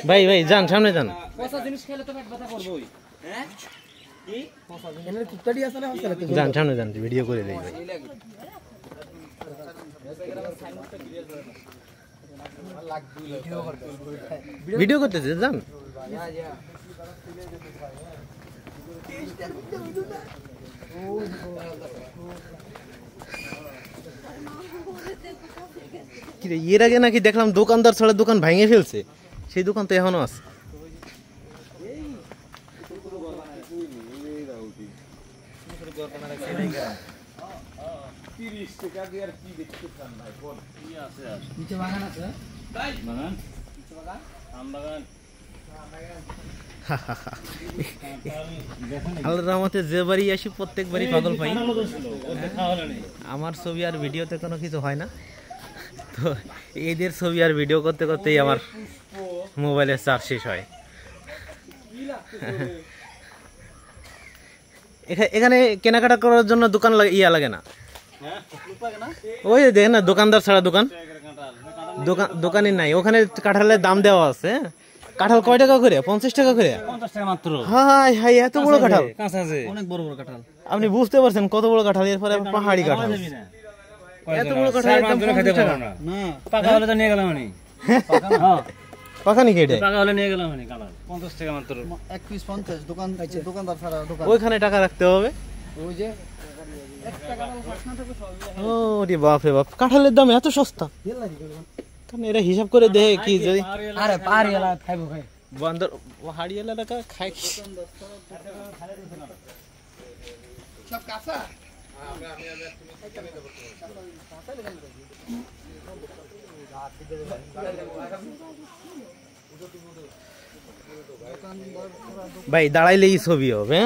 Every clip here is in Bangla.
ভাই ভাই যান সামনে যান। যান সামনে যান, ভিডিও করে দেই ভাই। ভিডিও করতেছে, যান। এর আগে নাকি দেখলাম দোকানদার ছাড়া দোকান ভেঙে ফেলছে, সেই দোকান তো এখনো আছে। আল্লাহর রহমতে যে বাড়ি আসি প্রত্যেকবারই পাগল পাই। আমার ছবি আর ভিডিওতে কোনো কিছু হয় না, তো এদের ছবি আর ভিডিও করতে করতেই আমার মোবাইলের চার্জ শেষ হয়। এখানে কেনাকাটা করার জন্য দোকান লাগে না, ওই দেখেন না দোকানদার ছাড়া দোকানই নাই। ওখানে কাঁঠালের দাম দেওয়া আছে। কাঁঠাল কয় টাকা করে? 50 টাকা করে। 50 টাকা মাত্র। হাই হাই, এত বড় কাঁঠাল, অনেক বড় বড় কাঁঠাল। আপনি বুঝতে পারছেন কত বড় কাঁঠাল? এরপরে পাহাড়ি কাঁঠাল, এত বড় কাঁঠাল খেতে পারবো না। পাকা হলে তো নিয়ে গেলাম আমি। পাকা নি কেটে পাকা হলে নিয়ে গেলাম আমি। কাঁঠাল 50 টাকা মাত্র, এক পিস 50। দোকানদার ছাড়া দোকান, ওইখানে টাকা রাখতে হবে। ওই যে একটা কাঁঠাল 50 টাকা। ও রে বাপ রে বাপ, কাঁঠালের দাম এত সস্তা। কারণ এরা হিসাব করে দেখে কি, যদি আরে পাহাড়িয়ালা খাইবো, খাই বান্দর পাহাড়িয়ালা টাকা খায় কি সব কাঁচা। ভাই দাঁড়াইলেই ছবি হবে,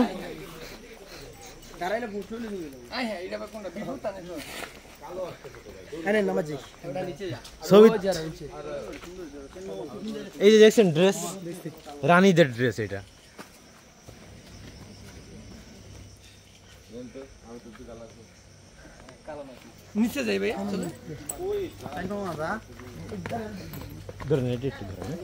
এই যে দেখছেন ড্রেস, রানীদের ড্রেস। এটা নিচে যাই ভাই, ধরেন এটা একটু ধরেন।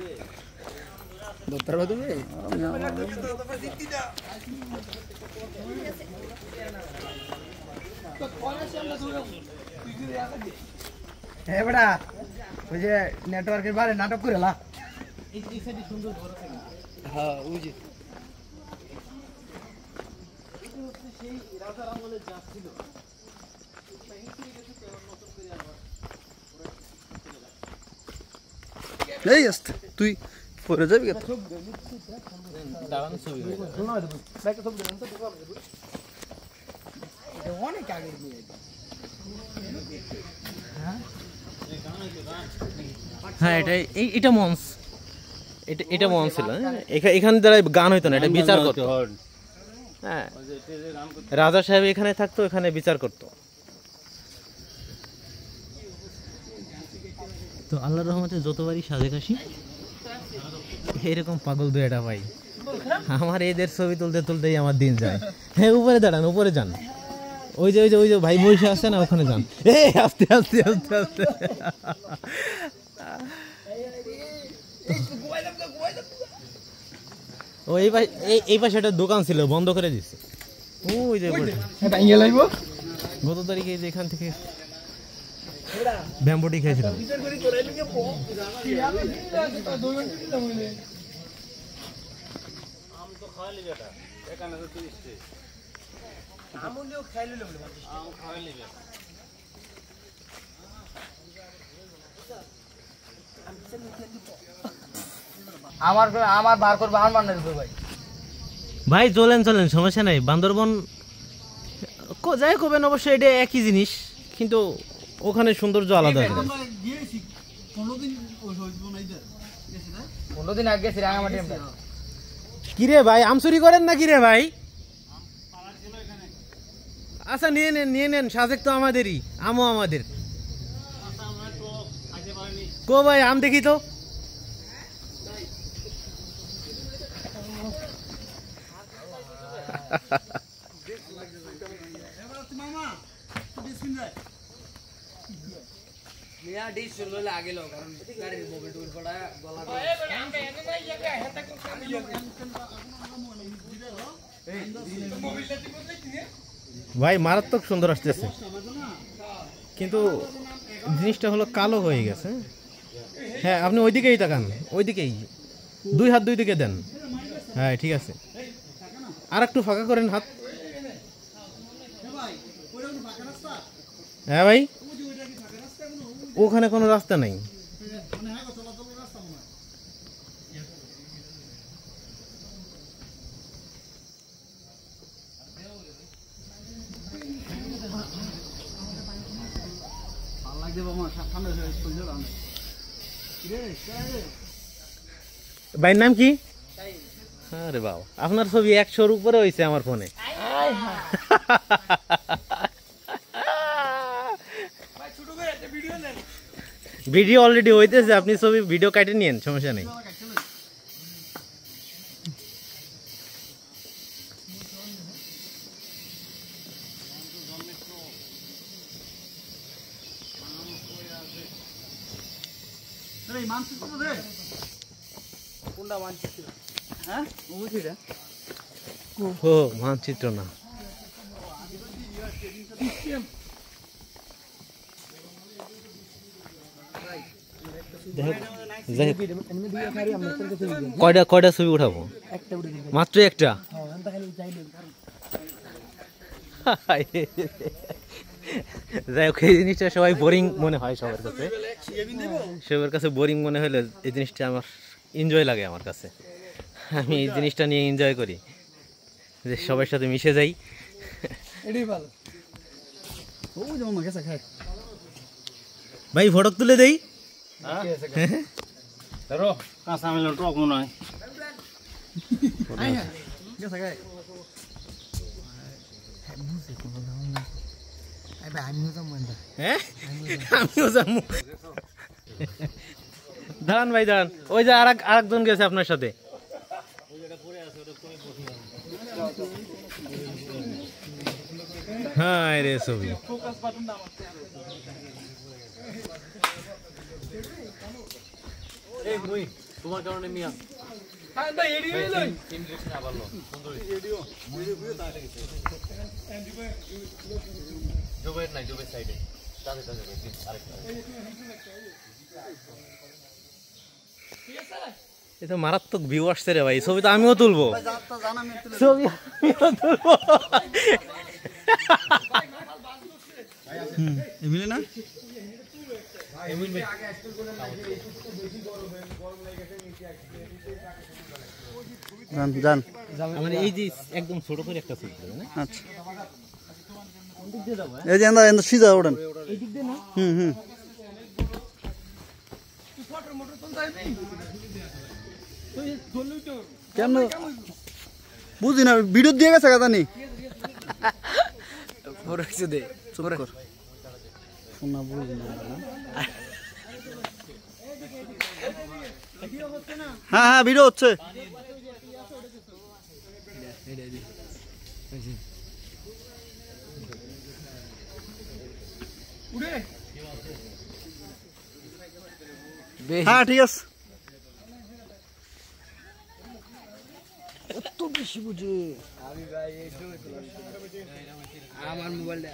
ওই যে নেটওয়ার্কের বারে নাটক করে লা। হ্যাঁ ওই যে তুই পরে যাবি অনেক আগে। হ্যাঁ এটা মঞ্চ, এটা মঞ্চ ছিল। এখানে দ্বারা গান হইতো না, এটা বিচার করতো। হ্যাঁ, রাজা সাহেব এখানে থাকতো, এখানে বিচার করতো। তো আল্লাহর রহমতে যতবারই সাজেক আসি এরকম পাগল দুয়েটা পাই। আমার এদের ছবি তুলতে তুলতেই আমার দিন যায়। হ্যাঁ উপরে দাঁড়ান, উপরে যান। ওই যে ওই যে ওই যে ভাই বসে আছে না, ওখানে যান। আস্তে আস্তে আস্তে আস্তে। ও এই পাশে একটা দোকান ছিল, বন্ধ করে দিচ্ছে। ওই যে গত তারিখে এখান থেকে ব্যাম্বুটি খেয়েছিলাম। আমার বার করবো, আমার মান ভাই। ভাই চলেন চলেন, সমস্যা নাই। বান্দরবন যাই করবেন অবশ্যই এটা একই জিনিস, কিন্তু ওখানে সৌন্দর্য আলাদা। 15 দিন আগে কিরে ভাই, আম চুরি করেন না কিরে ভাই? আচ্ছা নিয়ে নেন, সাজেক তো আমাদেরই, আমও আমাদের। কো ভাই আম দেখি তো। ভাই মারাত্মক সুন্দর আসতেছে, কিন্তু জিনিসটা হলো কালো হয়ে গেছে। হ্যাঁ আপনি ওইদিকেই তাকান, ওইদিকেই 2 হাত 2 দিকে দেন। হ্যাঁ ঠিক আছে, আর একটু ফাঁকা করেন হাত। হ্যাঁ ভাই, ওখানে কোনো রাস্তা নাই। ভাইয়ের নাম কি? আরে বাবা, আপনার ছবি 100-র উপরে হয়েছে আমার ফোনে। ভিডিও অলরেডি হইতেছে, আপনি ছবি ভিডিও কাটে নিয়েন, সমস্যা নেই। ও মানচিত্র না, কয়টা ছবি উঠাবো? মাত্র একটা? যাই হোক, এই জিনিসটা সবাই বোরিং মনে হয় সবার কাছে বোরিং মনে হলে এই জিনিসটা আমার এনজয় লাগে। আমার কাছে আমি এই জিনিসটা নিয়ে এনজয় করি, যে সবার সাথে মিশে যাই। ভাই ফটো তুলে দেই। কাঁচা মিলন টক মনে হয়। দাঁড়ান ভাই দাঁড়ান, ওই যে আরেকজন গেছে আপনার সাথে। হ্যাঁ রে ছবি তোমার কারণে মিয়া এটা মারাত্মক ভিউ আসছে রে ভাই। ছবি তো আমিও তুলবো, ছবি আমিও তুলবো। না মানে এই যে একদম ছোট করে একটা ছবি দেবে না? আচ্ছা এই যে না সিধা ওড়ান এই দিক দিয়ে না। কেমন বুঝি না, ভিডিও দিয়ে গেছে কথা নি। হ্যাঁ হ্যাঁ ভিডিও হচ্ছে। হ্যাঁ ঠিক আছে। এত বেশি বুঝে আমার মোবাইলটা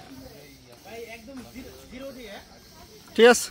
ঠিক আছে।